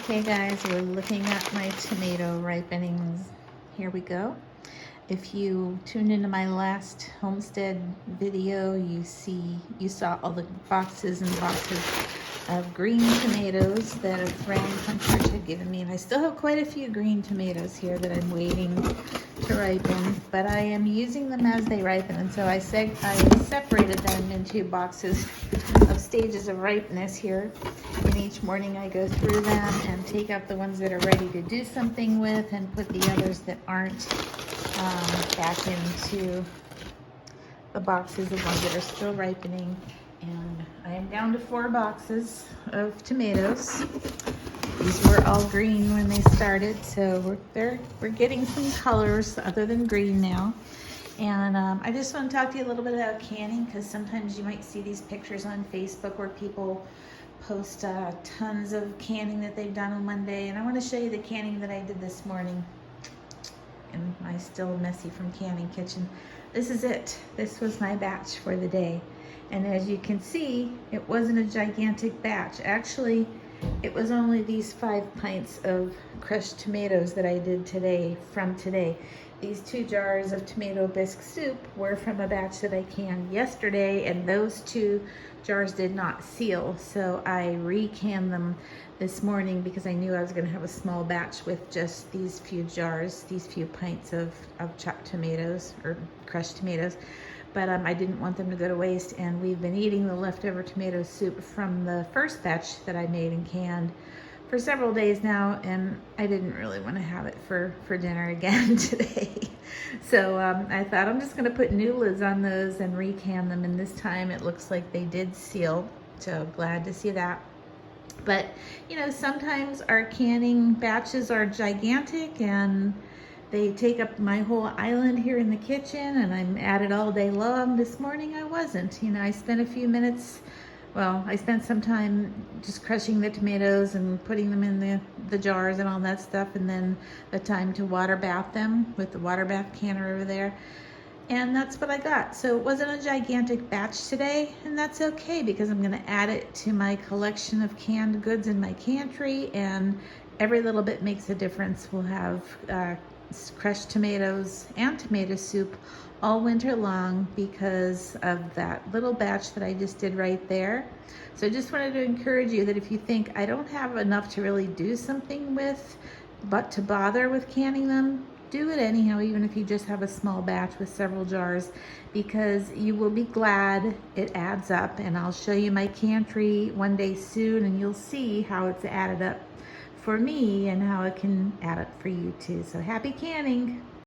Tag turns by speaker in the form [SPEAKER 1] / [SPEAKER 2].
[SPEAKER 1] Okay guys, we're looking at my tomato ripenings. Here we go. If you tuned into my last homestead video, you saw all the boxes and boxes of green tomatoes that a friend from church had given me, and I still have quite a few green tomatoes here that I'm waiting to ripen, but I am using them as they ripen, and so I separated them into boxes of stages of ripeness here, and each morning I go through them and take out the ones that are ready to do something with and put the others that aren't back into the boxes of ones that are still ripening. And I am down to 4 boxes of tomatoes. These were all green when they started, so we're getting some colors other than green now. And I just want to talk to you a little bit about canning, because sometimes you might see these pictures on Facebook where people post tons of canning that they've done on one day, and I want to show you the canning that I did this morning in my still messy from canning kitchen. This is it. This was my batch for the day, and as you can see, it wasn't a gigantic batch. Actually, it was only these 5 pints of crushed tomatoes that I did today. These 2 jars of tomato bisque soup were from a batch that I canned yesterday, and those 2 jars did not seal, so I recanned them this morning because I knew I was going to have a small batch with just these few jars, these few pints of chopped tomatoes or crushed tomatoes. But I didn't want them to go to waste, and we've been eating the leftover tomato soup from the first batch that I made and canned for several days now, and I didn't really want to have it for dinner again today. So I thought I'm just going to put new lids on those and recan them, and this time it looks like they did seal, so glad to see that. But you know, sometimes our canning batches are gigantic and they take up my whole island here in the kitchen, and I'm at it all day long. This morning I wasn't. You know, I spent a few minutes, well, I spent some time just crushing the tomatoes and putting them in the jars and all that stuff, and then the time to water bath them with the water bath canner over there. And that's what I got. So it wasn't a gigantic batch today, and that's okay because I'm gonna add it to my collection of canned goods in my pantry, and every little bit makes a difference. We'll have crushed tomatoes and tomato soup all winter long because of that little batch that I just did right there. So I just wanted to encourage you that if you think I don't have enough to really do something with, but to bother with canning them, do it anyhow, even if you just have a small batch with several jars, because you will be glad it adds up. And I'll show you my pantry one day soon, and you'll see how it's added up for me and how it can add up for you too. So happy canning.